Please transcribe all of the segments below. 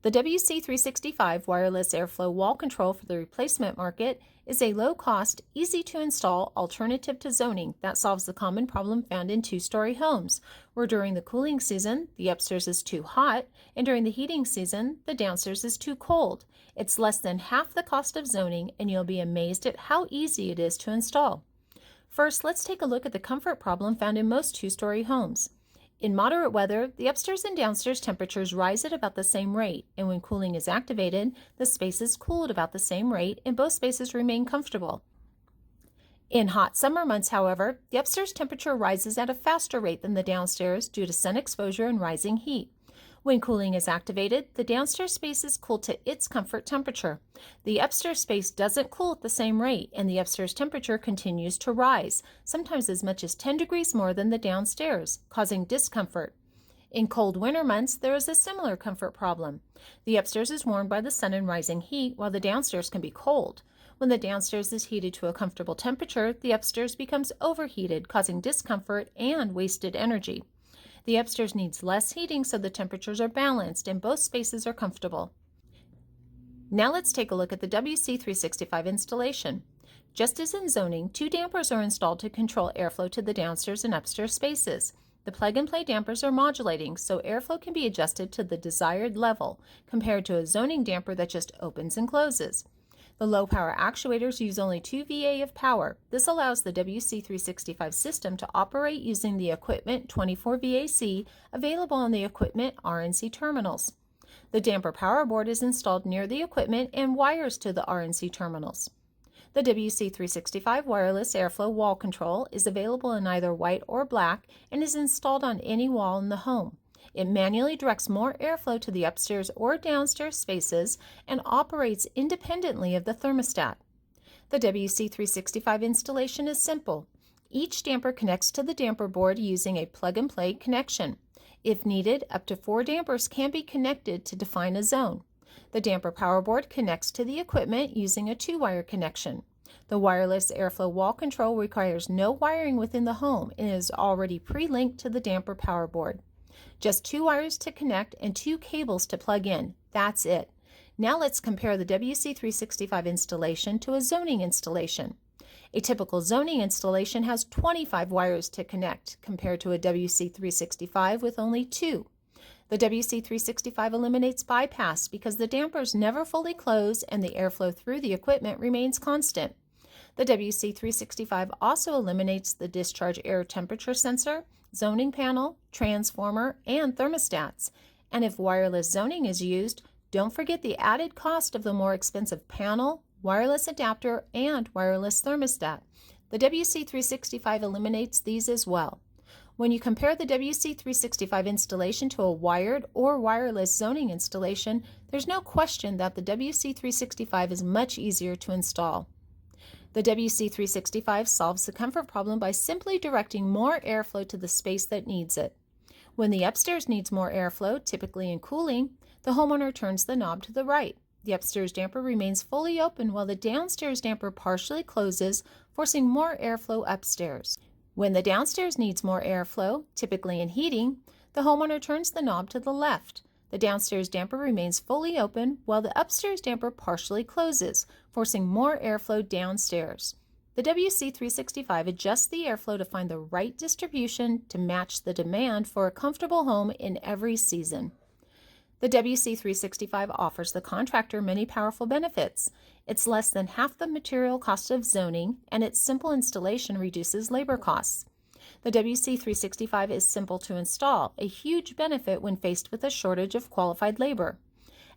The WC365 wireless airflow wall control for the replacement market is a low-cost, easy-to-install alternative to zoning that solves the common problem found in two-story homes, where during the cooling season, the upstairs is too hot, and during the heating season, the downstairs is too cold. It's less than half the cost of zoning, and you'll be amazed at how easy it is to install. First, let's take a look at the comfort problem found in most two-story homes. In moderate weather, the upstairs and downstairs temperatures rise at about the same rate, and when cooling is activated, the spaces cool at about the same rate and both spaces remain comfortable. In hot summer months, however, the upstairs temperature rises at a faster rate than the downstairs due to sun exposure and rising heat. When cooling is activated, the downstairs space is cooled to its comfort temperature. The upstairs space doesn't cool at the same rate, and the upstairs temperature continues to rise, sometimes as much as 10 degrees more than the downstairs, causing discomfort. In cold winter months, there is a similar comfort problem. The upstairs is warmed by the sun and rising heat, while the downstairs can be cold. When the downstairs is heated to a comfortable temperature, the upstairs becomes overheated, causing discomfort and wasted energy. The upstairs needs less heating so the temperatures are balanced and both spaces are comfortable. Now let's take a look at the WC365 installation. Just as in zoning, two dampers are installed to control airflow to the downstairs and upstairs spaces. The plug-and-play dampers are modulating, so airflow can be adjusted to the desired level, compared to a zoning damper that just opens and closes. The low-power actuators use only 2 VA of power. This allows the WC365 system to operate using the equipment 24 VAC available on the equipment RNC terminals. The damper power board is installed near the equipment and wires to the RNC terminals. The WC365 wireless airflow wall control is available in either white or black and is installed on any wall in the home. It manually directs more airflow to the upstairs or downstairs spaces and operates independently of the thermostat. The WC365 installation is simple. Each damper connects to the damper board using a plug-and-play connection. If needed, up to 4 dampers can be connected to define a zone. The damper power board connects to the equipment using a 2-wire connection. The wireless airflow wall control requires no wiring within the home and is already pre-linked to the damper power board. Just 2 wires to connect and 2 cables to plug in. That's it. Now let's compare the WC365 installation to a zoning installation. A typical zoning installation has 25 wires to connect, compared to a WC365 with only 2. The WC365 eliminates bypass because the dampers never fully close and the airflow through the equipment remains constant. The WC365 also eliminates the discharge air temperature sensor, zoning panel, transformer, and thermostats. And if wireless zoning is used, don't forget the added cost of the more expensive panel, wireless adapter, and wireless thermostat. The WC365 eliminates these as well. When you compare the WC365 installation to a wired or wireless zoning installation, there's no question that the WC365 is much easier to install. The WC365 solves the comfort problem by simply directing more airflow to the space that needs it. When the upstairs needs more airflow, typically in cooling, the homeowner turns the knob to the right. The upstairs damper remains fully open while the downstairs damper partially closes, forcing more airflow upstairs. When the downstairs needs more airflow, typically in heating, the homeowner turns the knob to the left. The downstairs damper remains fully open while the upstairs damper partially closes, forcing more airflow downstairs. The WC365 adjusts the airflow to find the right distribution to match the demand for a comfortable home in every season. The WC365 offers the contractor many powerful benefits. It's less than half the material cost of zoning, and its simple installation reduces labor costs. The WC365 is simple to install, a huge benefit when faced with a shortage of qualified labor.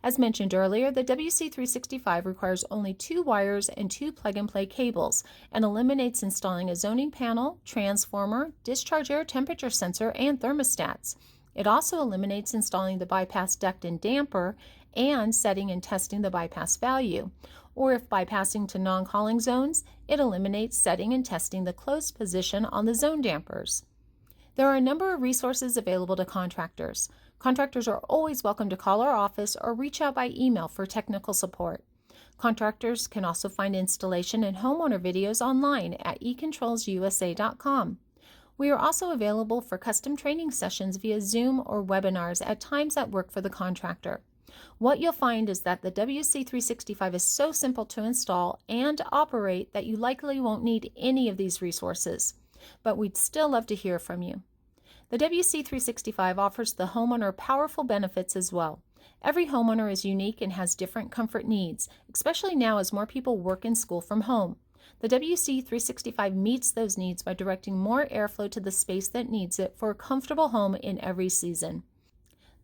As mentioned earlier, the WC365 requires only 2 wires and 2 plug-and-play cables and eliminates installing a zoning panel, transformer, discharge air temperature sensor, and thermostats. It also eliminates installing the bypass duct and damper and setting and testing the bypass value. Or if bypassing to non-calling zones, it eliminates setting and testing the closed position on the zone dampers. There are a number of resources available to contractors. Contractors are always welcome to call our office or reach out by email for technical support. Contractors can also find installation and homeowner videos online at econtrolsusa.com. We are also available for custom training sessions via Zoom or webinars at times that work for the contractor. What you'll find is that the WC365 is so simple to install and operate that you likely won't need any of these resources, but we'd still love to hear from you. The WC365 offers the homeowner powerful benefits as well. Every homeowner is unique and has different comfort needs, especially now as more people work and school from home. The WC365 meets those needs by directing more airflow to the space that needs it for a comfortable home in every season.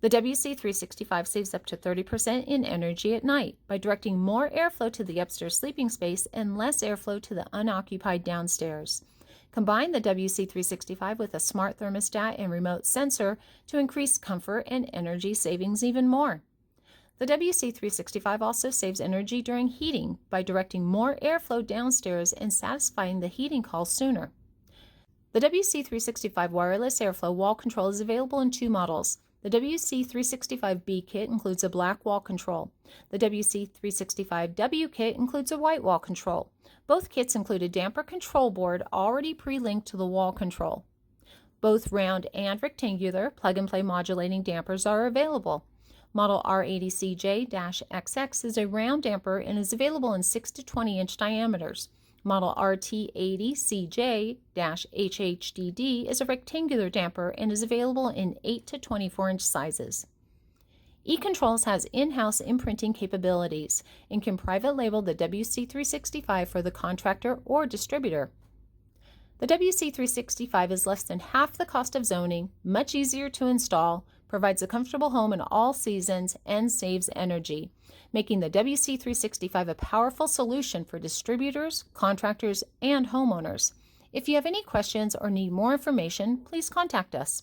The WC365 saves up to 30% in energy at night by directing more airflow to the upstairs sleeping space and less airflow to the unoccupied downstairs. Combine the WC365 with a smart thermostat and remote sensor to increase comfort and energy savings even more. The WC365 also saves energy during heating by directing more airflow downstairs and satisfying the heating call sooner. The WC365 wireless airflow wall control is available in 2 models. The WC365B kit includes a black wall control. The WC365W kit includes a white wall control. Both kits include a damper control board already pre-linked to the wall control. Both round and rectangular plug-and-play modulating dampers are available. Model R80CJ-XX is a round damper and is available in 6 to 20 inch diameters. Model RT80CJ-HHDD is a rectangular damper and is available in 8 to 24 inch sizes. eControls has in-house imprinting capabilities and can private label the WC365 for the contractor or distributor. The WC365 is less than half the cost of zoning, much easier to install, provides a comfortable home in all seasons, and saves energy, making the WC365 a powerful solution for distributors, contractors, and homeowners. If you have any questions or need more information, please contact us.